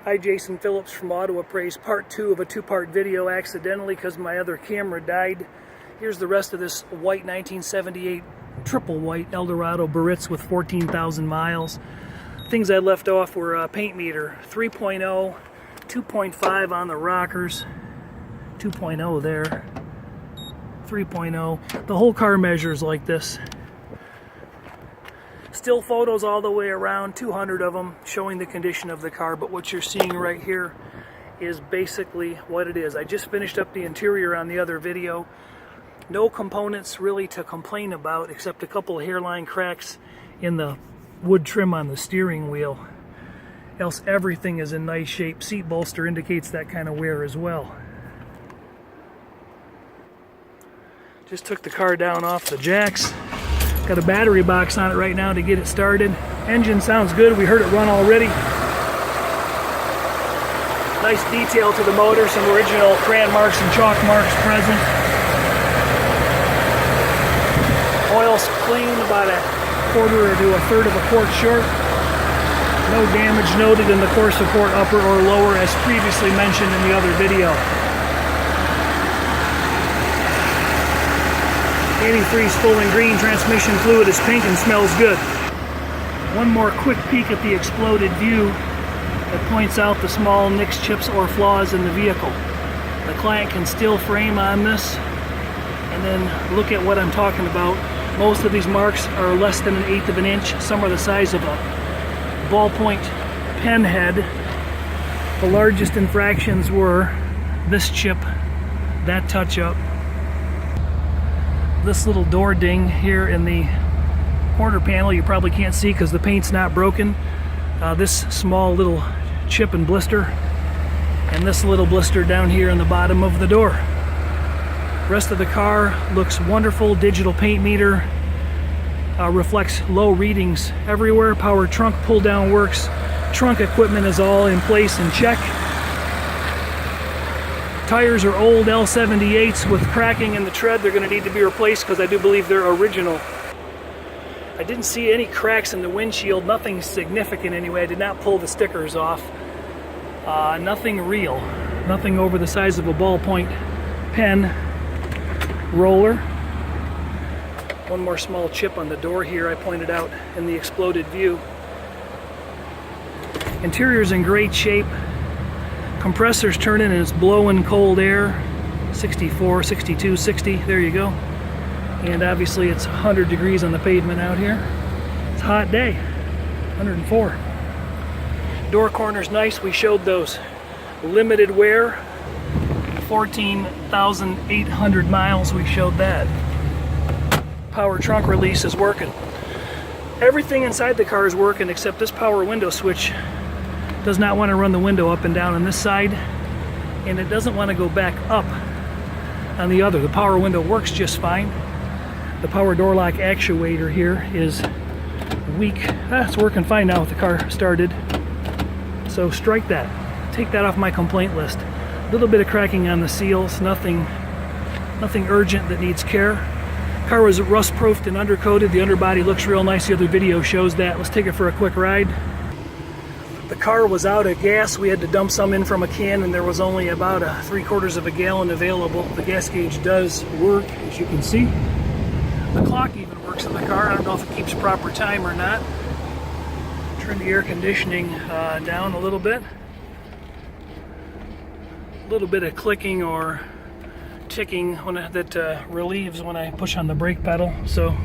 Hi, Jason Phillips from Auto Appraise, part 2 of a 2-part video accidentally because my other camera died. Here's the rest of this white 1978 triple white Eldorado Biarritz with 14,000 miles. Things I left off were paint meter 3.0, 2.5 on the rockers, 2.0 there, 3.0. The whole car measures like this. Still photos all the way around, 200 of them, showing the condition of the car, but what you're seeing right here is basically what it is. I just finished up the interior on the other video. No components really to complain about except a couple of hairline cracks in the wood trim on the steering wheel. Else everything is in nice shape. Seat bolster indicates that kind of wear as well. Just took the car down off the jacks. Got a battery box on it right now to get it started. Engine sounds good. We heard it run already. Nice detail to the motor. Some original crayon marks and chalk marks present. Oil's clean, about a quarter to a third of a quart short. No damage noted in the core support upper or lower as previously mentioned in the other video. Antifreeze full and green, transmission fluid is pink and smells good. One more quick peek at the exploded view that points out the small nicks, chips, or flaws in the vehicle. The client can still frame on this, and then look at what I'm talking about. Most of these marks are less than 1/8 of an inch. Some are the size of a ballpoint pen head. The largest infractions were this chip, that touch-up, this little door ding here in the quarter panel you probably can't see because the paint's not broken. This small little chip and blister, and this little blister down here in the bottom of the door. Rest of the car looks wonderful. Digital paint meter reflects low readings everywhere. Power trunk pull down works. Trunk equipment is all in place and check. Tires are old L78s with cracking in the tread. They're going to need to be replaced because I do believe they're original. I didn't see any cracks in the windshield, nothing significant anyway. I did not pull the stickers off. Nothing real, nothing over the size of a ballpoint pen roller. One more small chip on the door here I pointed out in the exploded view. Interior's in great shape. Compressor's turning and it's blowing cold air. 64, 62, 60, there you go. And obviously it's 100 degrees on the pavement out here. It's a hot day, 104. Door corner's nice. We showed those limited wear. 14,800 miles, we showed that. Power trunk release is working. Everything inside the car is working except this power window switch does not want to run the window up and down on this side, and it doesn't want to go back up on the other. The power window works just fine. The power door lock actuator here is weak. It's working fine now with the car started. So strike that. Take that off my complaint list. A little bit of cracking on the seals, nothing urgent that needs care. Car was rust-proofed and undercoated. The underbody looks real nice. The other video shows that. Let's take it for a quick ride. The car was out of gas. We had to dump some in from a can, and there was only about 3/4 of a gallon available. The gas gauge does work, as you can see. The clock even works in the car. I don't know if it keeps proper time or not. Turn the air conditioning down a little bit. A little bit of clicking or ticking that relieves when I push on the brake pedal. So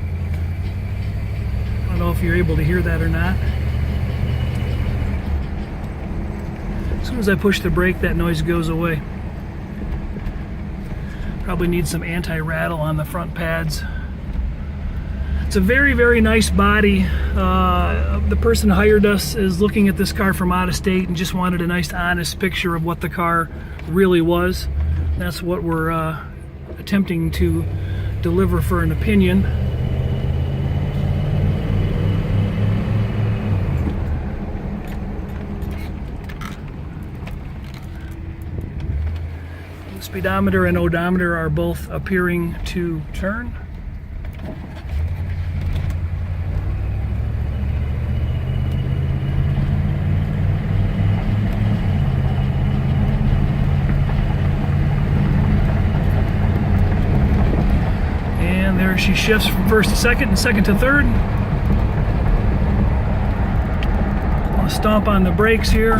I don't know if you're able to hear that or not. As soon as I push the brake, that noise goes away. Probably need some anti-rattle on the front pads. It's a very, very nice body. The person who hired us is looking at this car from out of state and just wanted a nice, honest picture of what the car really was. That's what we're attempting to deliver for an opinion. Speedometer and odometer are both appearing to turn. There she shifts from first to second and second to third. I'll stomp on the brakes here.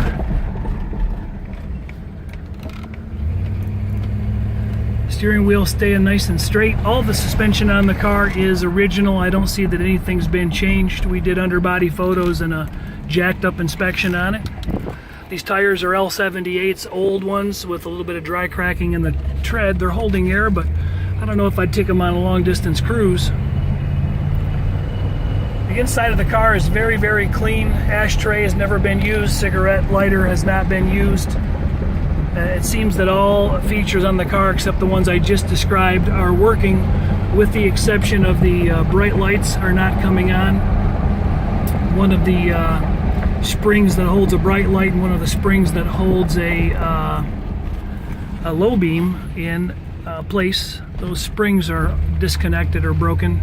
Steering wheel staying nice and straight. All the suspension on the car is original. I don't see that anything's been changed. We did underbody photos and a jacked up inspection on it. These tires are L78s, old ones with a little bit of dry cracking in the tread. They're holding air, but I don't know if I'd take them on a long distance cruise. The inside of the car is very, very clean. Ashtray has never been used. Cigarette lighter has not been used. It seems that all features on the car, except the ones I just described, are working, with the exception of the bright lights are not coming on. One of the springs that holds a bright light and one of the springs that holds a low beam in place, those springs are disconnected or broken,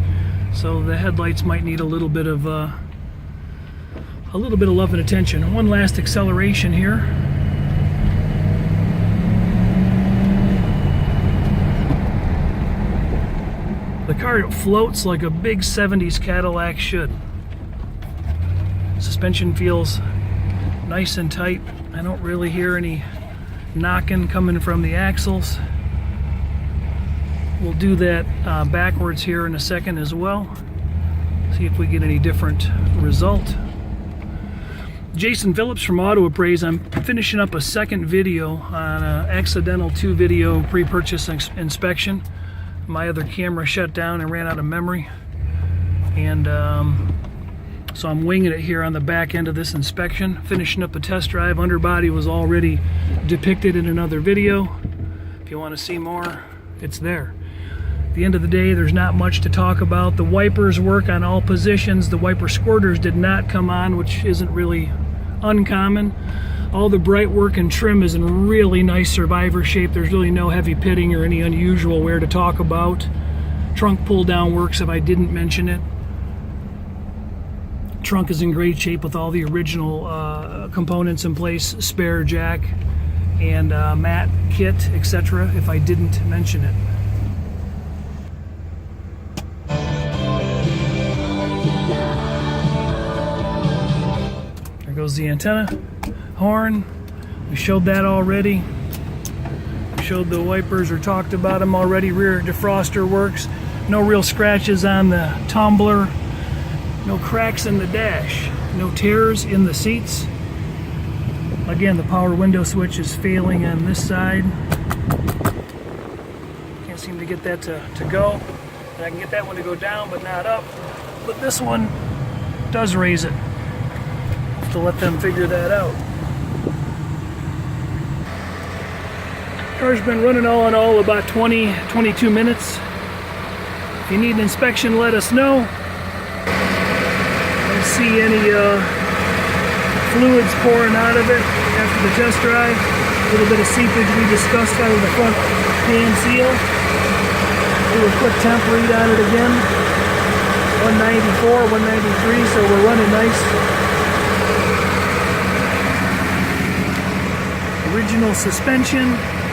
so the headlights might need a little bit of love and attention. One last acceleration here. The car floats like a big 70s Cadillac should. Suspension feels nice and tight. I don't really hear any knocking coming from the axles. We'll do that backwards here in a second as well. See if we get any different result. Jason Phillips from Appraise. I'm finishing up a second video on an accidental 2-video pre-purchase inspection. My other camera shut down and ran out of memory, and so I'm winging it here on the back end of this inspection, finishing up a test drive. Underbody was already depicted in another video. If you want to see more, it's there. At the end of the day, there's not much to talk about. The wipers work on all positions. The wiper squirters did not come on, which isn't really uncommon. All the bright work and trim is in really nice survivor shape. There's really no heavy pitting or any unusual wear to talk about. Trunk pull down works if I didn't mention it. Trunk is in great shape with all the original components in place, spare jack and mat kit, etc. if I didn't mention it. There goes the antenna. Horn, we showed that already. We showed the wipers or talked about them already. Rear defroster works. No real scratches on the tumbler. No cracks in the dash. No tears in the seats. Again, the power window switch is failing on this side. Can't seem to get that to go. And I can get that one to go down but not up. But this one does raise it. Have to let them figure that out. Car's been running all in all about 20-22 minutes. If you need an inspection, let us know. Don't see any fluids pouring out of it after the test drive. A little bit of seepage we discussed out of the front pan seal. Do a quick temp read on it again. 194, 193, so we're running nice. Original suspension.